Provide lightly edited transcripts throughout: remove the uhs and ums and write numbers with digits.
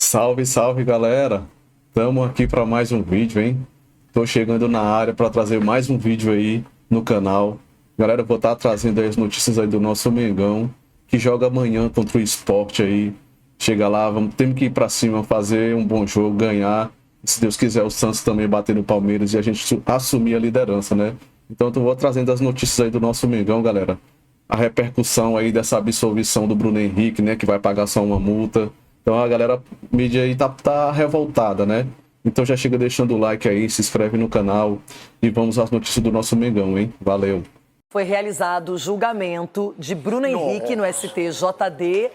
Salve, salve, galera. Estamos aqui para mais um vídeo, hein? Tô chegando na área para trazer mais um vídeo aí no canal. Galera, eu vou estar trazendo aí as notícias aí do nosso Mengão, que joga amanhã contra o Sport aí. Chega lá, temos que ir para cima, fazer um bom jogo, ganhar. Se Deus quiser, o Santos também bater no Palmeiras e a gente assumir a liderança, né? Então eu vou trazendo as notícias aí do nosso Mengão, galera. A repercussão aí dessa absolvição do Bruno Henrique, né? Que vai pagar só uma multa. Então a galera, a mídia aí tá revoltada, né? Então já chega deixando o like aí, se inscreve no canal e vamos às notícias do nosso Mengão, hein? Valeu! Foi realizado o julgamento de Bruno Henrique no STJD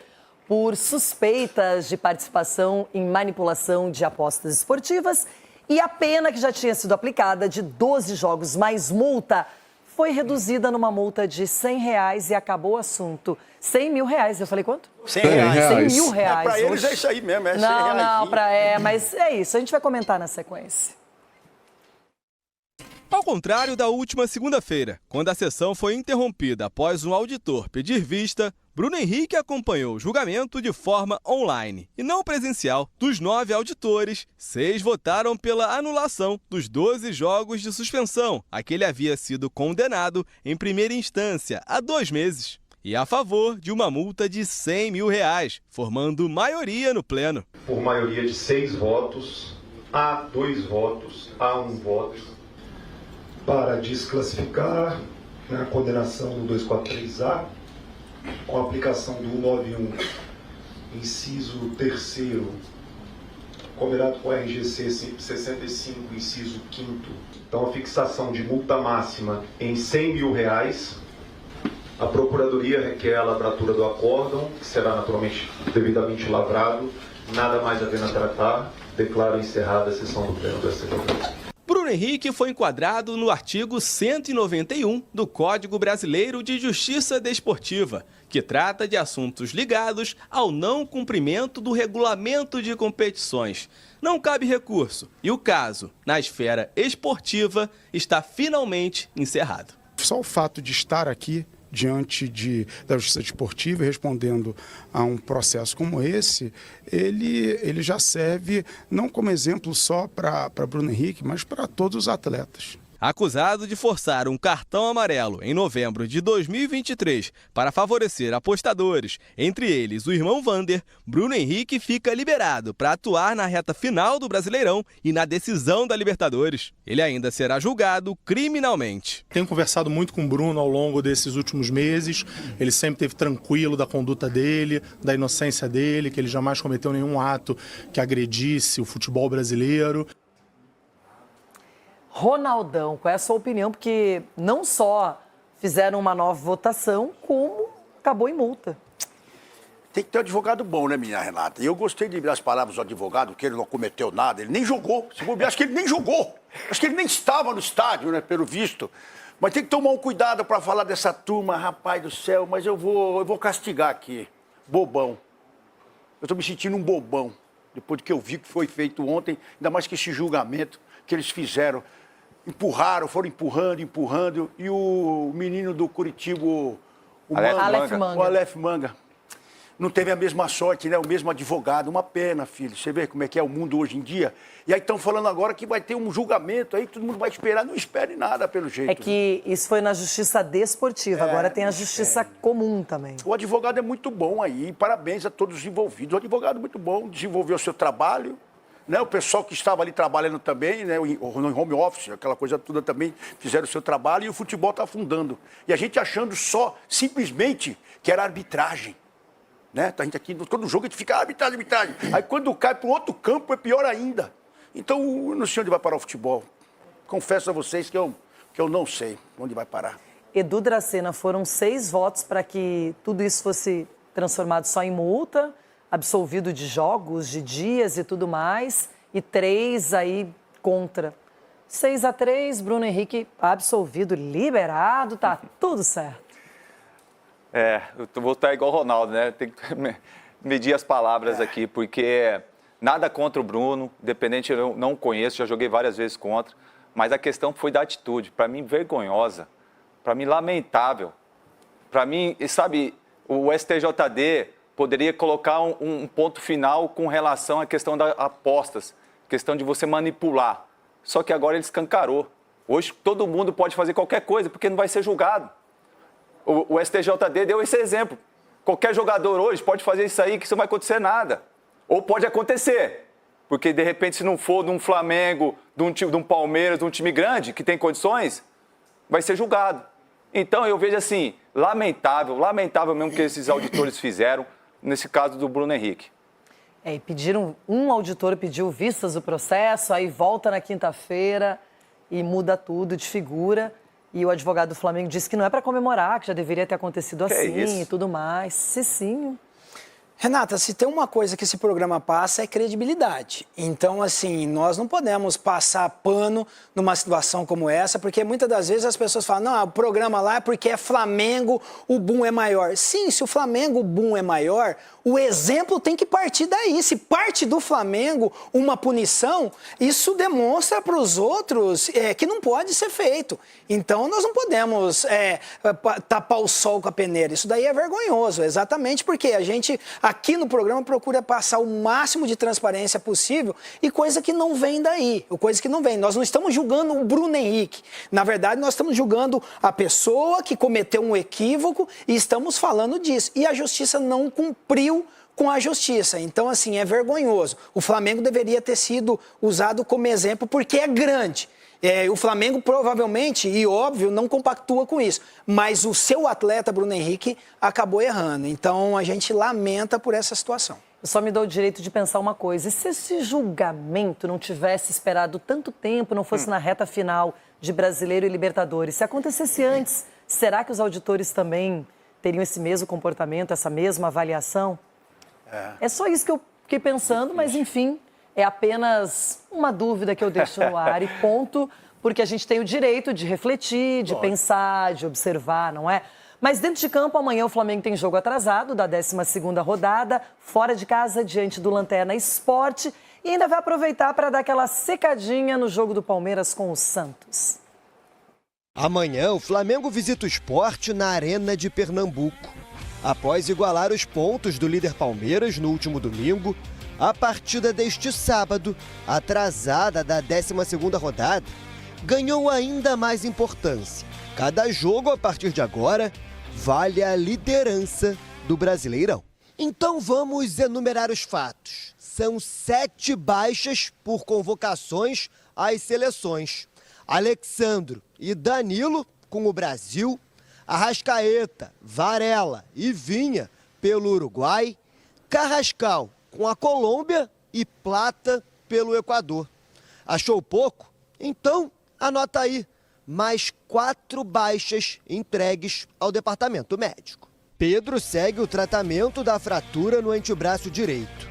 por suspeitas de participação em manipulação de apostas esportivas e a pena que já tinha sido aplicada de 12 jogos mais multa foi reduzida numa multa de R$100 e acabou o assunto. R$100 mil. Eu falei quanto? R$100. R$100 mil. Pra eles é isso aí mesmo, é não, mas é isso. A gente vai comentar na sequência. Ao contrário da última segunda-feira, quando a sessão foi interrompida após um auditor pedir vista, Bruno Henrique acompanhou o julgamento de forma online e não presencial. Dos 9 auditores, 6 votaram pela anulação dos 12 jogos de suspensão a que ele havia sido condenado em primeira instância há 2 meses. E a favor de uma multa de R$100 mil, formando maioria no pleno. Por maioria de 6 votos, há 2 votos, há 1 voto. Para desclassificar a condenação do 243A, com a aplicação do 191, inciso 3º, combinado com a RGC 65, inciso 5º. Então, a fixação de multa máxima em R$100 mil. A Procuradoria requer a lavratura do acórdão, que será naturalmente devidamente lavrado. Nada mais havendo a tratar, declaro encerrada a sessão do Pleno do STJD. Bruno Henrique foi enquadrado no artigo 191 do Código Brasileiro de Justiça Desportiva, que trata de assuntos ligados ao não cumprimento do regulamento de competições. Não cabe recurso e o caso, na esfera esportiva, está finalmente encerrado. Só o fato de estar aqui diante da Justiça Desportiva, respondendo a um processo como esse, ele já serve não como exemplo só para Bruno Henrique, mas para todos os atletas. Acusado de forçar um cartão amarelo em novembro de 2023 para favorecer apostadores, entre eles o irmão Vander, Bruno Henrique fica liberado para atuar na reta final do Brasileirão e na decisão da Libertadores. Ele ainda será julgado criminalmente. Tenho conversado muito com o Bruno ao longo desses últimos meses. Ele sempre esteve tranquilo da conduta dele, da inocência dele, que ele jamais cometeu nenhum ato que agredisse o futebol brasileiro. Ronaldão, qual é a sua opinião? Porque não só fizeram uma nova votação, como acabou em multa. Tem que ter um advogado bom, né, minha Renata? E eu gostei de ver as palavras do advogado, que ele não cometeu nada, ele nem jogou. Acho que ele nem jogou. Acho que ele nem estava no estádio, né, pelo visto. Mas tem que tomar um cuidado para falar dessa turma, rapaz do céu, mas eu vou castigar aqui. Bobão. Eu estou me sentindo um bobão, depois do que eu vi que foi feito ontem, ainda mais que esse julgamento que eles fizeram. Foram empurrando, e o menino do Curitiba, o Aleph Manga, não teve a mesma sorte, né? O mesmo advogado, uma pena, filho. Você vê como é que é o mundo hoje em dia. E aí estão falando agora que vai ter um julgamento aí, que todo mundo vai esperar, não espere nada pelo jeito. É que isso foi na justiça desportiva, agora tem a justiça comum também. O advogado é muito bom aí, parabéns a todos os envolvidos. O advogado é muito bom, desenvolveu o seu trabalho. Né, o pessoal que estava ali trabalhando também, né, no home office, aquela coisa toda também, fizeram o seu trabalho e o futebol está afundando. E a gente achando só, simplesmente, que era arbitragem. Né? A gente aqui, todo jogo a gente fica arbitragem. Aí quando cai para um outro campo é pior ainda. Então, eu não sei onde vai parar o futebol. Confesso a vocês que eu não sei onde vai parar. Edu Dracena, foram 6 votos para que tudo isso fosse transformado só em multa, absolvido de jogos, de dias e tudo mais, e 3 aí contra. 6-3, Bruno Henrique absolvido, liberado, tá tudo certo. Eu vou estar igual o Ronaldo, né? Tem que medir as palavras aqui, porque nada contra o Bruno, independente, eu não conheço, já joguei várias vezes contra, mas a questão foi da atitude, para mim vergonhosa, para mim lamentável, para mim, sabe, o STJD poderia colocar um ponto final com relação à questão das apostas, questão de você manipular. Só que agora ele escancarou. Hoje todo mundo pode fazer qualquer coisa porque não vai ser julgado. O STJD deu esse exemplo. Qualquer jogador hoje pode fazer isso aí que isso não vai acontecer nada. Ou pode acontecer, porque de repente se não for de um Flamengo, de um Palmeiras, de um time grande que tem condições, vai ser julgado. Então eu vejo assim, lamentável mesmo que esses auditores fizeram, nesse caso do Bruno Henrique. E pediram, um auditor pediu vistas do processo, aí volta na quinta-feira e muda tudo, desfigura. E o advogado do Flamengo disse que não é para comemorar, que já deveria ter acontecido assim e tudo mais. Cicinho. Renata, se tem uma coisa que esse programa passa é credibilidade. Então, assim, nós não podemos passar pano numa situação como essa, porque muitas das vezes as pessoas falam, não, o programa lá é porque é Flamengo, o boom é maior. Sim, se o Flamengo, o boom é maior, o exemplo tem que partir daí. Se parte do Flamengo uma punição, isso demonstra para os outros que não pode ser feito. Então, nós não podemos tapar o sol com a peneira. Isso daí é vergonhoso, exatamente porque a gente, aqui no programa, procura passar o máximo de transparência possível e coisa que não vem daí, coisa que não vem. Nós não estamos julgando o Bruno Henrique. Na verdade, nós estamos julgando a pessoa que cometeu um equívoco e estamos falando disso. E a justiça não cumpriu com a justiça. Então, assim, é vergonhoso. O Flamengo deveria ter sido usado como exemplo porque é grande. O Flamengo provavelmente, e óbvio, não compactua com isso. Mas o seu atleta, Bruno Henrique, acabou errando. Então, a gente lamenta por essa situação. Eu só me dou o direito de pensar uma coisa. E se esse julgamento não tivesse esperado tanto tempo, não fosse na reta final de Brasileiro e Libertadores? Se acontecesse antes, será que os auditores também teriam esse mesmo comportamento, essa mesma avaliação? É só isso que eu fiquei pensando, mas enfim, é apenas uma dúvida que eu deixo no ar e ponto, porque a gente tem o direito de refletir, de pensar, de observar, não é? Mas dentro de campo, amanhã o Flamengo tem jogo atrasado da 12ª rodada, fora de casa, diante do Lanterna Sport, e ainda vai aproveitar para dar aquela secadinha no jogo do Palmeiras com o Santos. Amanhã, o Flamengo visita o Sport na Arena de Pernambuco. Após igualar os pontos do líder Palmeiras no último domingo, a partida deste sábado, atrasada da 12ª rodada, ganhou ainda mais importância. Cada jogo, a partir de agora, vale a liderança do Brasileirão. Então vamos enumerar os fatos. São 7 baixas por convocações às seleções. Alexandro e Danilo com o Brasil, Arrascaeta, Varela e Vinha pelo Uruguai, Carrascal com a Colômbia e Plata pelo Equador. Achou pouco? Então anota aí, mais 4 baixas entregues ao departamento médico. Pedro segue o tratamento da fratura no antebraço direito.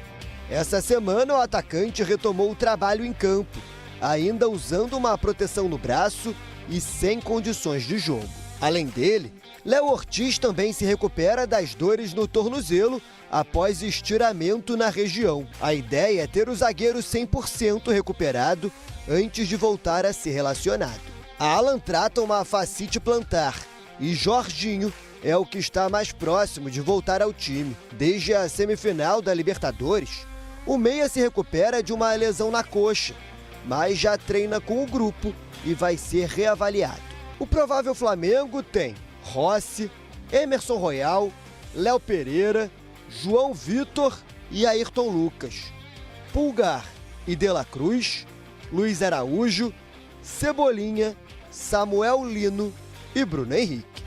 Essa semana o atacante retomou o trabalho em campo, ainda usando uma proteção no braço e sem condições de jogo. Além dele, Léo Ortiz também se recupera das dores no tornozelo após estiramento na região. A ideia é ter o zagueiro 100% recuperado antes de voltar a ser relacionado. Alan trata uma fascite plantar e Jorginho é o que está mais próximo de voltar ao time. Desde a semifinal da Libertadores, o meia se recupera de uma lesão na coxa, mas já treina com o grupo e vai ser reavaliado. O provável Flamengo tem Rossi, Emerson Royal, Léo Pereira, João Vitor e Ayrton Lucas, Pulgar e De La Cruz, Luiz Araújo, Cebolinha, Samuel Lino e Bruno Henrique.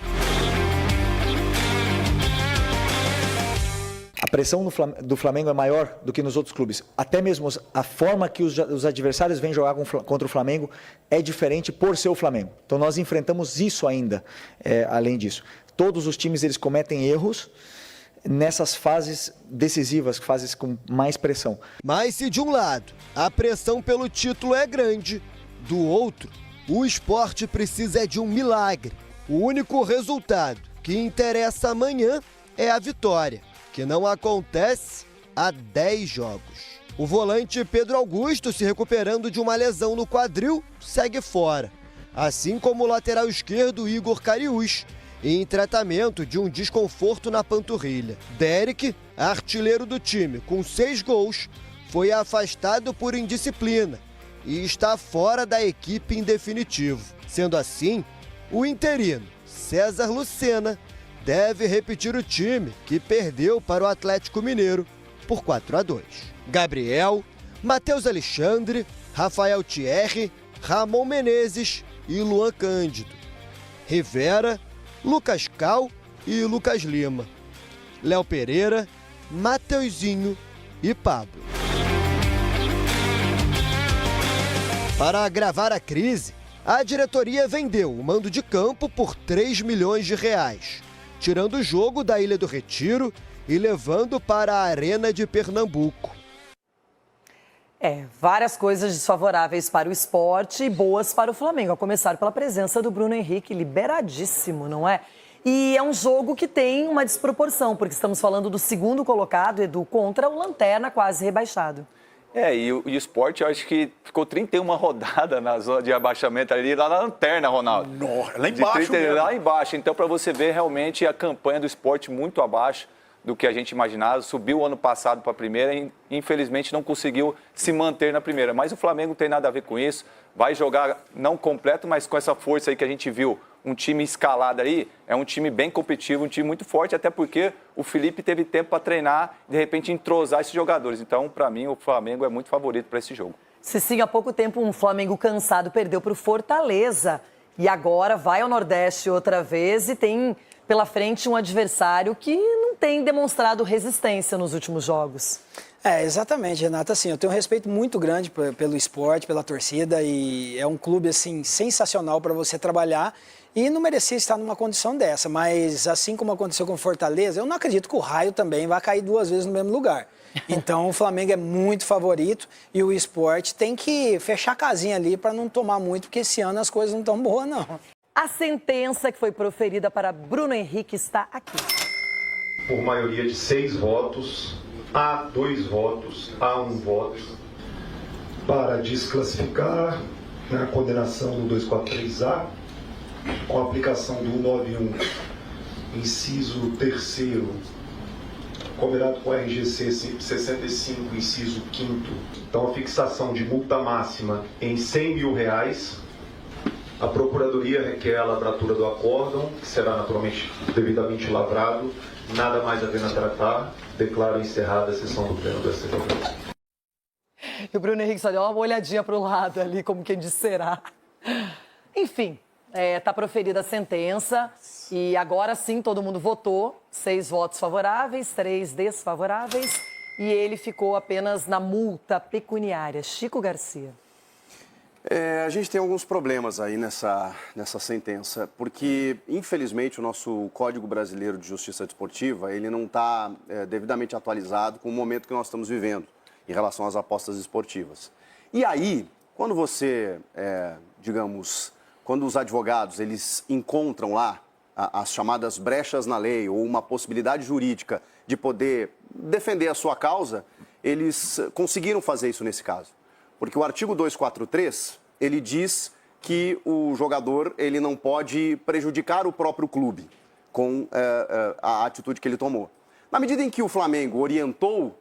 A pressão do Flamengo é maior do que nos outros clubes. Até mesmo a forma que os adversários vêm jogar contra o Flamengo é diferente por ser o Flamengo. Então nós enfrentamos isso ainda, além disso. Todos os times eles cometem erros nessas fases decisivas, fases com mais pressão. Mas se de um lado a pressão pelo título é grande, do outro o Sport precisa de um milagre. O único resultado que interessa amanhã é a vitória, que não acontece há 10 jogos. O volante Pedro Augusto, se recuperando de uma lesão no quadril, segue fora. Assim como o lateral esquerdo Igor Cariús, em tratamento de um desconforto na panturrilha. Derek, artilheiro do time, com 6 gols, foi afastado por indisciplina e está fora da equipe em definitivo. Sendo assim, o interino, César Lucena, deve repetir o time que perdeu para o Atlético Mineiro por 4-2. Gabriel, Matheus Alexandre, Rafael Thierry, Ramon Menezes e Luan Cândido. Rivera, Lucas Cal e Lucas Lima. Léo Pereira, Mateuzinho e Pablo. Para agravar a crise, a diretoria vendeu o mando de campo por 3 milhões de reais, tirando o jogo da Ilha do Retiro e levando para a Arena de Pernambuco. Várias coisas desfavoráveis para o esporte e boas para o Flamengo, a começar pela presença do Bruno Henrique, liberadíssimo, não é? E é um jogo que tem uma desproporção, porque estamos falando do segundo colocado, Edu, contra o Lanterna, quase rebaixado. E o esporte, eu acho que ficou 31 rodadas na zona de abaixamento ali, lá na Lanterna, Ronaldo. Nossa, lá embaixo lá embaixo. Então, para você ver realmente a campanha do esporte muito abaixo do que a gente imaginava. Subiu o ano passado para a primeira e, infelizmente, não conseguiu se manter na primeira. Mas o Flamengo não tem nada a ver com isso. Vai jogar não completo, mas com essa força aí que a gente viu. Um time escalado aí, é um time bem competitivo, um time muito forte, até porque o Felipe teve tempo para treinar e, de repente, entrosar esses jogadores. Então, para mim, o Flamengo é muito favorito para esse jogo. Sim, há pouco tempo um Flamengo cansado perdeu para o Fortaleza e agora vai ao Nordeste outra vez e tem pela frente um adversário que não tem demonstrado resistência nos últimos jogos. Exatamente, Renata. Assim, eu tenho um respeito muito grande pelo esporte, pela torcida e é um clube assim sensacional para você trabalhar e não merecia estar numa condição dessa. Mas assim como aconteceu com o Fortaleza, eu não acredito que o Raio também vai cair 2 vezes no mesmo lugar. Então o Flamengo é muito favorito e o esporte tem que fechar a casinha ali para não tomar muito, porque esse ano as coisas não estão boas, não. A sentença que foi proferida para Bruno Henrique está aqui. Por maioria de 6 votos, há 2 votos, há 1 voto para desclassificar a condenação do 243A com a aplicação do 191, inciso 3º, combinado com a RGC 65, inciso 5º. Então, a fixação de multa máxima em R$100 mil. A Procuradoria requer a lavratura do acórdão, que será naturalmente devidamente lavrado. Nada mais a pena tratar. Declaro encerrada a sessão do Pleno do STF. E o Bruno Henrique só deu uma olhadinha para o lado ali, como quem diz será. Enfim, está proferida a sentença e agora sim todo mundo votou. 6 votos favoráveis, 3 desfavoráveis e ele ficou apenas na multa pecuniária. Chico Garcia. A gente tem alguns problemas aí nessa sentença, porque, infelizmente, o nosso Código Brasileiro de Justiça Desportiva, ele não está devidamente atualizado com o momento que nós estamos vivendo em relação às apostas esportivas. E aí, quando você, quando os advogados, eles encontram lá as chamadas brechas na lei ou uma possibilidade jurídica de poder defender a sua causa, eles conseguiram fazer isso nesse caso. Porque o artigo 243, ele diz que o jogador ele não pode prejudicar o próprio clube com a atitude que ele tomou. Na medida em que o Flamengo orientou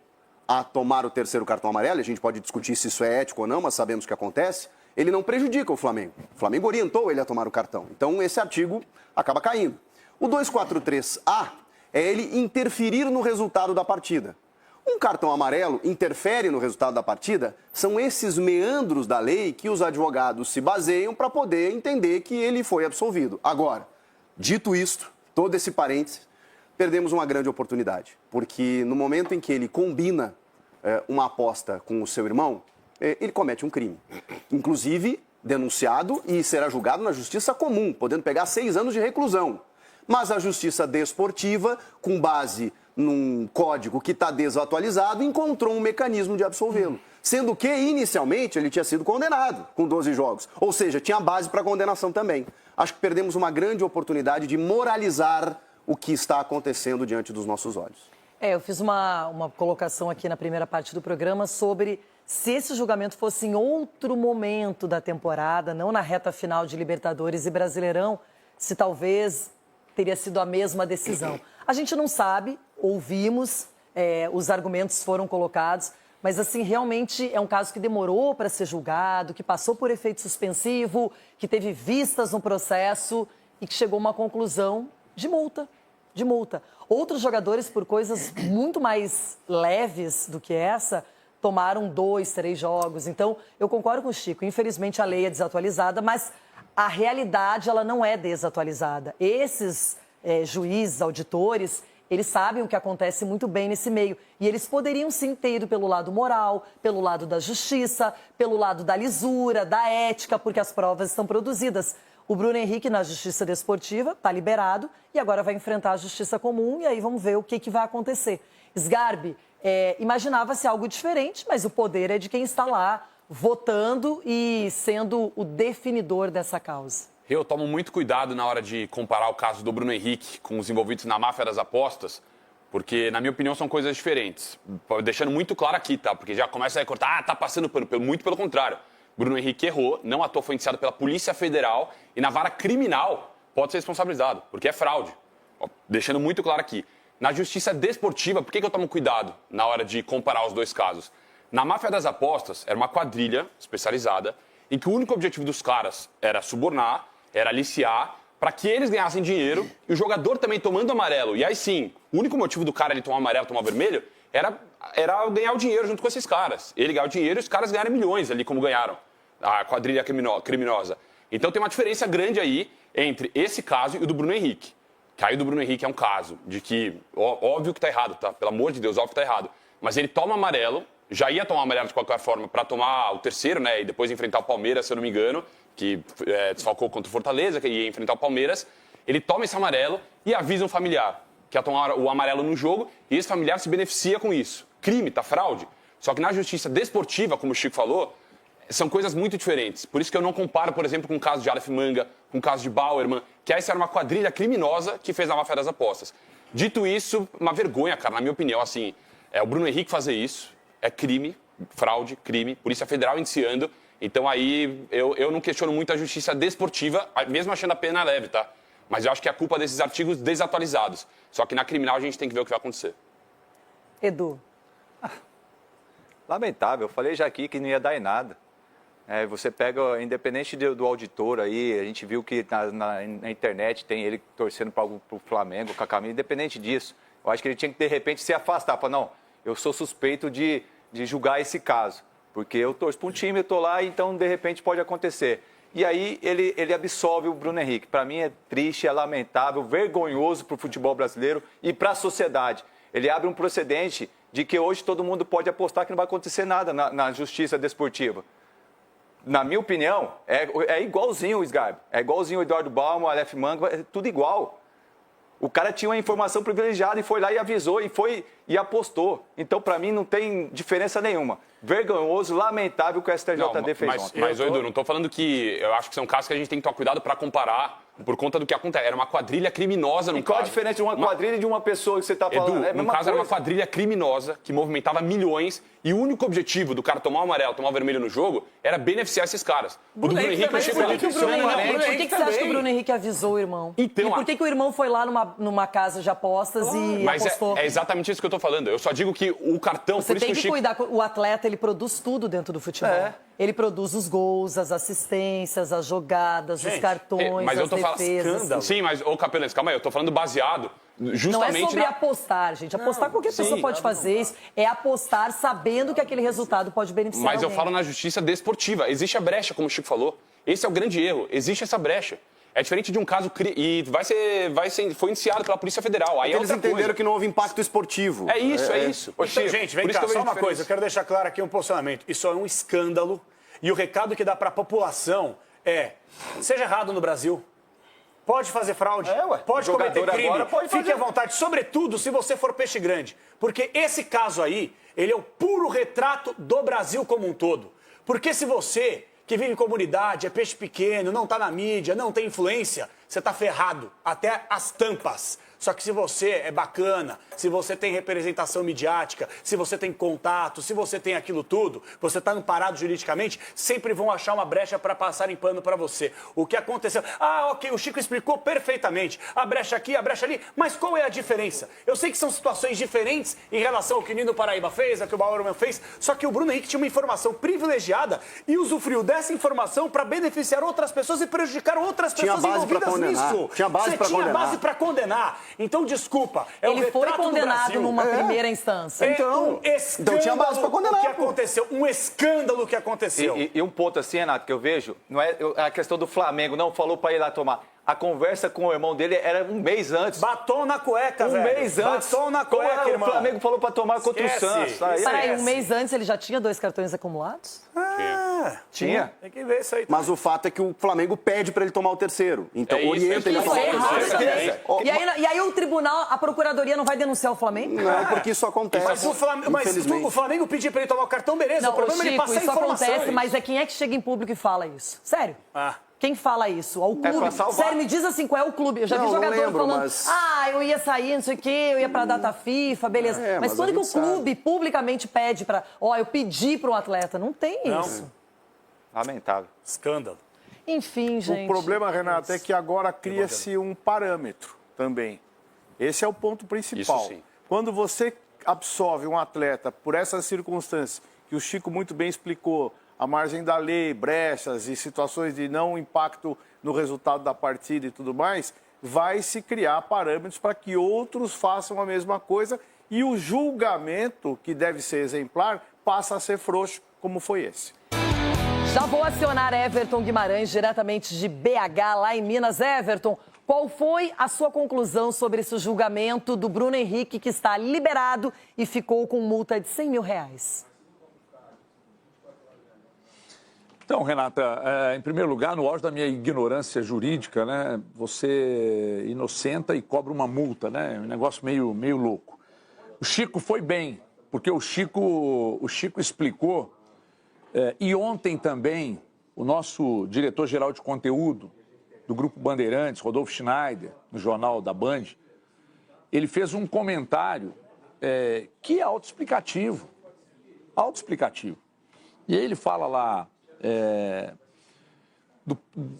a tomar o 3º cartão amarelo, a gente pode discutir se isso é ético ou não, mas sabemos que acontece, ele não prejudica o Flamengo. O Flamengo orientou ele a tomar o cartão. Então, esse artigo acaba caindo. O 243A é ele interferir no resultado da partida. Um cartão amarelo interfere no resultado da partida? São esses meandros da lei que os advogados se baseiam para poder entender que ele foi absolvido. Agora, dito isto, todo esse parênteses, perdemos uma grande oportunidade. Porque no momento em que ele combina uma aposta com o seu irmão, ele comete um crime. Inclusive, denunciado e será julgado na justiça comum, podendo pegar 6 anos de reclusão. Mas a justiça desportiva, com base num código que está desatualizado, encontrou um mecanismo de absolvê-lo. Sendo que, inicialmente, ele tinha sido condenado com 12 jogos. Ou seja, tinha base para condenação também. Acho que perdemos uma grande oportunidade de moralizar o que está acontecendo diante dos nossos olhos. Eu fiz uma colocação aqui na primeira parte do programa sobre se esse julgamento fosse em outro momento da temporada, não na reta final de Libertadores e Brasileirão, se talvez teria sido a mesma decisão. A gente não sabe, ouvimos, os argumentos foram colocados, mas assim, realmente é um caso que demorou para ser julgado, que passou por efeito suspensivo, que teve vistas no processo e que chegou a uma conclusão de multa. Outros jogadores, por coisas muito mais leves do que essa, tomaram 2, 3 jogos. Então, eu concordo com o Chico. Infelizmente, a lei é desatualizada, mas a realidade ela não é desatualizada. Esses juízes, auditores, eles sabem o que acontece muito bem nesse meio. E eles poderiam sim ter ido pelo lado moral, pelo lado da justiça, pelo lado da lisura, da ética, porque as provas estão produzidas. O Bruno Henrique, na Justiça Desportiva, está liberado e agora vai enfrentar a Justiça Comum e aí vamos ver o que vai acontecer. Sgarbi, imaginava-se algo diferente, mas o poder é de quem está lá votando e sendo o definidor dessa causa. Eu tomo muito cuidado na hora de comparar o caso do Bruno Henrique com os envolvidos na máfia das apostas, porque, na minha opinião, são coisas diferentes. Deixando muito claro aqui, tá? Porque já começa a cortar, tá passando pano. Muito pelo contrário. Bruno Henrique errou, não à toa foi indiciado pela Polícia Federal e na vara criminal pode ser responsabilizado, porque é fraude. Deixando muito claro aqui. Na Justiça Desportiva, por que eu tomo cuidado na hora de comparar os dois casos? Na máfia das apostas, era uma quadrilha especializada em que o único objetivo dos caras era subornar, era aliciar, para que eles ganhassem dinheiro e o jogador também tomando amarelo. E aí sim, o único motivo do cara ele tomar amarelo, tomar vermelho, era ganhar o dinheiro junto com esses caras. Ele ganhar o dinheiro e os caras ganharam milhões ali, como ganharam a quadrilha criminosa. Então tem uma diferença grande aí entre esse caso e o do Bruno Henrique. Que aí o do Bruno Henrique é um caso de que, óbvio que tá errado, tá? Pelo amor de Deus, óbvio que tá errado. Mas ele toma amarelo, já ia tomar amarelo de qualquer forma para tomar o terceiro, né? E depois enfrentar o Palmeiras, se eu não me engano, que desfalcou contra o Fortaleza, que ia enfrentar o Palmeiras. Ele toma esse amarelo e avisa um familiar que ia tomar o amarelo no jogo e esse familiar se beneficia com isso. Crime, tá? Fraude. Só que na Justiça Desportiva, como o Chico falou, são coisas muito diferentes. Por isso que eu não comparo, por exemplo, com o caso de Aleph Manga, com o caso de Bauerman, que essa era uma quadrilha criminosa que fez a máfia das apostas. Dito isso, uma vergonha, cara, na minha opinião, assim, o Bruno Henrique fazer isso é crime, fraude, crime, Polícia Federal indiciando. Então aí eu não questiono muito a Justiça Desportiva, mesmo achando a pena leve, tá? Mas eu acho que é a culpa desses artigos desatualizados. Só que na criminal a gente tem que ver o que vai acontecer. Edu. Lamentável, eu falei já aqui que não ia dar em nada. Você pega, independente do auditor aí, a gente viu que na internet tem ele torcendo para o Flamengo, com a camisa, independente disso. Eu acho que ele tinha que, de repente, se afastar. Falar, não, eu sou suspeito de julgar esse caso, porque eu torço para um time, eu estou lá, então, de repente, pode acontecer. E aí ele absolve o Bruno Henrique. Para mim é triste, é lamentável, vergonhoso para o futebol brasileiro e para a sociedade. Ele abre um precedente de que hoje todo mundo pode apostar que não vai acontecer nada na justiça desportiva. Na minha opinião, é igualzinho o Sgarbi. É igualzinho o Eduardo Bauman, o Aleph Manga, é tudo igual. O cara tinha uma informação privilegiada e foi lá e avisou e apostou. Então, para mim, não tem diferença nenhuma. Vergonhoso, lamentável que o STJD fez ontem. Mas, Edu, não estou falando que... Eu acho que são casos que a gente tem que tomar cuidado para comparar por conta do que acontece. Era uma quadrilha criminosa no caso. E qual a diferença de uma quadrilha e de uma pessoa que você está falando? Edu, no caso era uma quadrilha criminosa que movimentava milhões e o único objetivo do cara tomar o amarelo, tomar o vermelho no jogo era beneficiar esses caras. O do Bruno Henrique não chegou ali. Por que você acha que o Bruno Henrique avisou o irmão? Então, e por que o irmão foi lá numa casa de apostas e apostou? É exatamente isso que eu estou falando. Eu só digo que o cartão... Você tem que cuidar. O atleta, ele produz tudo dentro do futebol. Ele produz os gols, as assistências, as jogadas, os cartões, as defesas. Sim, mas, Capelense, calma aí, eu tô falando baseado justamente... Não é sobre apostar, gente. Apostar qualquer pessoa pode fazer isso. É apostar sabendo que aquele resultado pode beneficiar Mas alguém. eu falo na justiça desportiva. Existe a brecha, como o Chico falou. Esse é o grande erro. Existe essa brecha. É diferente de um caso e foi indiciado pela Polícia Federal. Aí eles entenderam que não houve impacto esportivo. É isso, é isso. Então, gente, vem cá, só uma coisa. Eu quero deixar claro aqui um posicionamento. Isso é um escândalo. E o recado que dá para a população é: seja errado no Brasil. Pode fazer fraude, pode cometer crime, fique à vontade, sobretudo se você for peixe grande. Porque esse caso aí, ele é o puro retrato do Brasil como um todo. Porque se você, que vive em comunidade, é peixe pequeno, não tá na mídia, não tem influência, você tá ferrado até as tampas. Só que se você é bacana, se você tem representação midiática, se você tem contato, se você tem aquilo tudo, você está amparado juridicamente, sempre vão achar uma brecha para passarem pano para você. O que aconteceu? Ah, ok, o Chico explicou perfeitamente. A brecha aqui, a brecha ali. Mas qual é a diferença? Eu sei que são situações diferentes em relação ao que o Nino Paraíba fez, ao que o Bauerman fez, só que o Bruno Henrique tinha uma informação privilegiada e usufruiu dessa informação para beneficiar outras pessoas e prejudicar outras pessoas envolvidas nisso. Tinha base para condenar. Base para condenar. Então, desculpa. Ele foi condenado numa primeira instância. Então tinha base para condenar. O que aconteceu? Um escândalo que aconteceu. E um ponto assim, Renato, que eu vejo, não é a questão do Flamengo, não falou para ir lá tomar. A conversa com o irmão dele era um mês antes. Batom na cueca, velho. Um mês antes. Batom na cueca, irmão. O Flamengo falou para tomar contra o Santos. Peraí, um mês antes ele já tinha 2 cartões acumulados? Tinha. Tem que ver isso aí. Mas o fato é que o Flamengo pede para ele tomar o terceiro. Então orienta ele a tomar o terceiro. E aí o tribunal, a procuradoria não vai denunciar o Flamengo? Não, porque isso acontece. Mas o Flamengo pedir para ele tomar o cartão, beleza. Não, o problema é ele passar isso informação. Acontece, mas é quem é que chega em público e fala isso? Sério? Quem fala isso? O clube. Sério, me diz assim, qual é o clube? Eu já vi jogador falando, eu ia sair, não sei o quê, eu ia pra data FIFA, beleza. Mas quando que o clube publicamente pede pra... eu pedi pra um atleta. Não tem isso. Lamentável. Escândalo. Enfim, gente. O problema, Renato, é que agora cria-se um parâmetro também. Esse é o ponto principal. Isso sim. Quando você absolve um atleta por essas circunstâncias, que o Chico muito bem explicou, a margem da lei, brechas e situações de não impacto no resultado da partida e tudo mais, vai se criar parâmetros para que outros façam a mesma coisa e o julgamento, que deve ser exemplar, passa a ser frouxo, como foi esse. Já vou acionar Everton Guimarães, diretamente de BH, lá em Minas. Everton, qual foi a sua conclusão sobre esse julgamento do Bruno Henrique, que está liberado e ficou com multa de R$100 mil? Então, Renata, em primeiro lugar, no auge da minha ignorância jurídica, né, você inocenta e cobra uma multa, né? Um negócio meio louco. O Chico foi bem, porque o Chico explicou, e ontem também o nosso diretor-geral de conteúdo do Grupo Bandeirantes, Rodolfo Schneider, no Jornal da Band, ele fez um comentário que é autoexplicativo. Autoexplicativo. E ele fala lá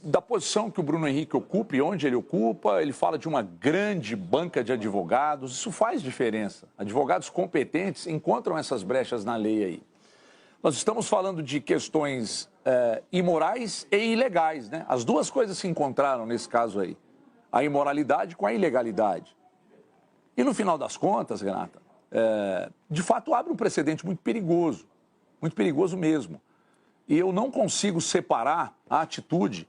da posição que o Bruno Henrique ocupa e onde ele ocupa, ele fala de uma grande banca de advogados, isso faz diferença. Advogados competentes encontram essas brechas na lei aí. Nós estamos falando de questões imorais e ilegais, né? As duas coisas se encontraram nesse caso aí, a imoralidade com a ilegalidade. E no final das contas, Renata, de fato abre um precedente muito perigoso mesmo. E eu não consigo separar a atitude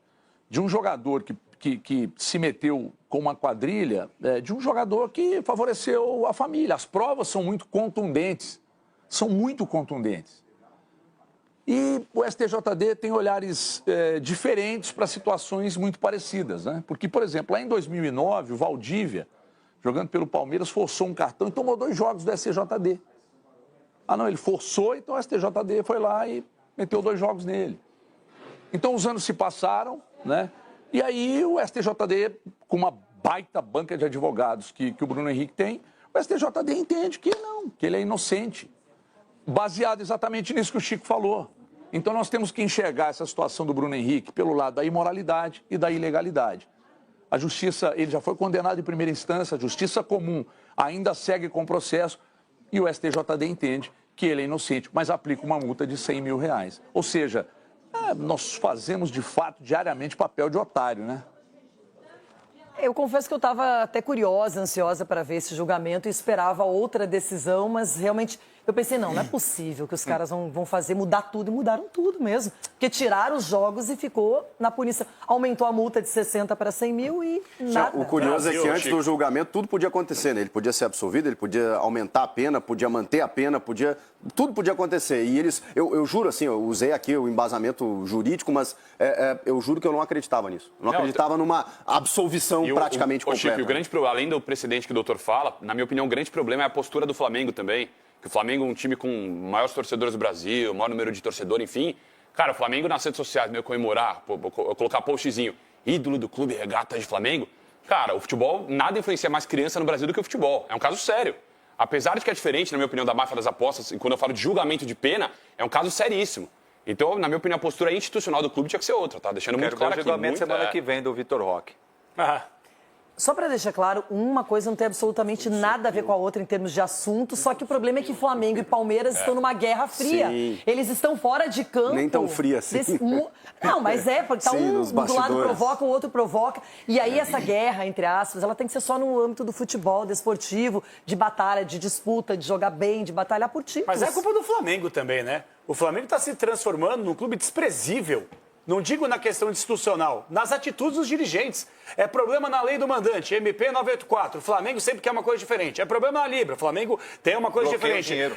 de um jogador que se meteu com uma quadrilha de um jogador que favoreceu a família. As provas são muito contundentes. E o STJD tem olhares diferentes para situações muito parecidas, né? Porque, por exemplo, lá em 2009, o Valdívia, jogando pelo Palmeiras, forçou um cartão e tomou 2 jogos do STJD. Não, ele forçou, então o STJD foi lá e meteu 2 jogos nele. Então os anos se passaram, né? E aí o STJD, com uma baita banca de advogados que o Bruno Henrique tem, o STJD entende que ele é inocente. Baseado exatamente nisso que o Chico falou. Então nós temos que enxergar essa situação do Bruno Henrique pelo lado da imoralidade e da ilegalidade. A justiça, ele já foi condenado em primeira instância, a justiça comum ainda segue com o processo e o STJD entende que ele é inocente, mas aplica uma multa de R$100 mil. Ou seja, nós fazemos de fato diariamente papel de otário, né? Eu confesso que eu estava até curiosa, ansiosa para ver esse julgamento e esperava outra decisão, mas realmente eu pensei, não é possível que os caras vão fazer mudar tudo, e mudaram tudo mesmo. Porque tiraram os jogos e ficou na punição. Aumentou a multa de 60 para 100 mil e nada. O curioso é que antes do julgamento tudo podia acontecer, né? Ele podia ser absolvido, ele podia aumentar a pena, podia manter a pena, tudo podia acontecer. E eles, eu juro assim, eu usei aqui o embasamento jurídico, mas eu juro que eu não acreditava nisso. Eu não acreditava numa absolvição praticamente completa. Chico, o grande problema, além do precedente que o doutor fala, na minha opinião, o grande problema é a postura do Flamengo também. Que o Flamengo é um time com maiores torcedores do Brasil, maior número de torcedor, enfim. Cara, o Flamengo nas redes sociais, meio comemorar, colocar postzinho, ídolo do clube Regata de Flamengo. Cara, o futebol, nada influencia mais criança no Brasil do que o futebol. É um caso sério. Apesar de que é diferente, na minha opinião, da máfia das apostas, e quando eu falo de julgamento de pena, é um caso seríssimo. Então, na minha opinião, a postura institucional do clube tinha que ser outra, tá? Deixando muito claro aqui. Quero ver o julgamento semana que vem do Vitor Roque. Só para deixar claro, uma coisa não tem absolutamente nada a ver com a outra em termos de assunto, só que o problema é que Flamengo e Palmeiras estão numa guerra fria. Sim. Eles estão fora de campo. Nem tão fria assim. Não, mas porque tá Sim, um nos do lado bastidores. provoca, o outro provoca. E aí essa guerra, entre aspas, ela tem que ser só no âmbito do futebol, desportivo, de batalha, de disputa, de jogar bem, de batalhar por títulos. Mas é culpa do Flamengo também, né? O Flamengo está se transformando num clube desprezível. Não digo na questão institucional, nas atitudes dos dirigentes. É problema na lei do mandante, MP 984. O Flamengo sempre quer uma coisa diferente. É problema na Libra, o Flamengo tem uma coisa Bloqueia o diferente. dinheiro.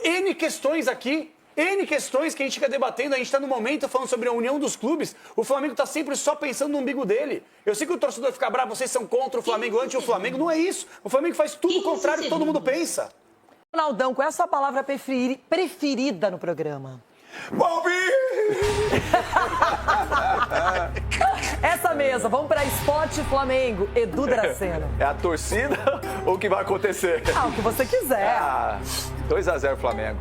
N questões aqui, N questões que a gente fica debatendo. A gente está no momento falando sobre a união dos clubes. O Flamengo está sempre só pensando no umbigo dele. Eu sei que o torcedor fica bravo, vocês são contra o Flamengo, anti o Flamengo. Não é isso. O Flamengo faz tudo o contrário que todo mundo pensa. Ronaldão, qual é a sua palavra preferida no programa? Essa mesa, vamos para Esporte Flamengo, Edu Dracena. É a torcida ou o que vai acontecer? O que você quiser. 2-0 Flamengo.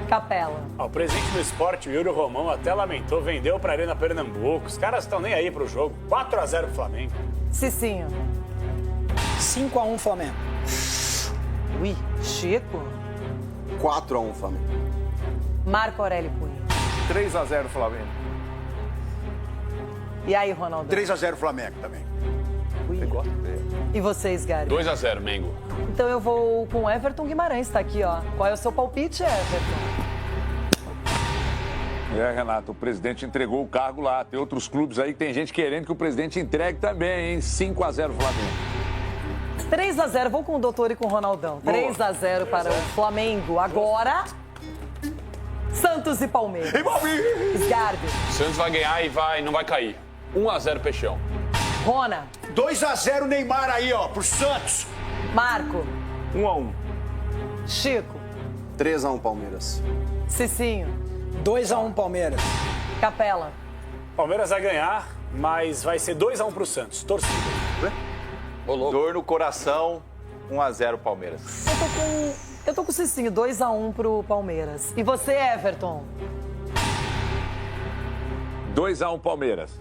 Capela. O presidente do esporte, o Yuri Romão, até lamentou, vendeu para a Arena Pernambuco. Os caras estão nem aí pro jogo. 4-0 pro Flamengo. Cicinho. 5-1 Flamengo. Ui, Chico. 4-1 Flamengo. Marco Aurélio Cunha. 3-0 Flamengo. E aí, Ronaldo? 3-0 Flamengo também. E vocês, Gary? 2-0, Mengo. Então eu vou com o Everton Guimarães, tá aqui, ó. Qual é o seu palpite, Everton? Renato, o presidente entregou o cargo lá. Tem outros clubes aí que tem gente querendo que o presidente entregue também, hein? 5-0 Flamengo. 3-0, vou com o doutor e com o Ronaldão. 3-0 para o Flamengo. Agora, Santos e Palmeiras. Sgarbi. Santos vai ganhar e não vai cair. 1-0 Peixão. Rona. 2-0 Neymar aí, ó, pro Santos. Marco. 1-1. Chico. 3-1 Palmeiras. Cicinho. 2-1 Palmeiras. Capela. Palmeiras vai ganhar, mas vai ser 2-1 pro Santos. Torcida. Dor no coração, 1-0 Palmeiras. Eu tô com o Cicinho, 2-1 pro Palmeiras. E você, Everton? 2-1 Palmeiras.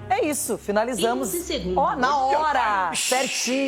É isso, finalizamos. 15 segundos. Ó, na hora, certinho.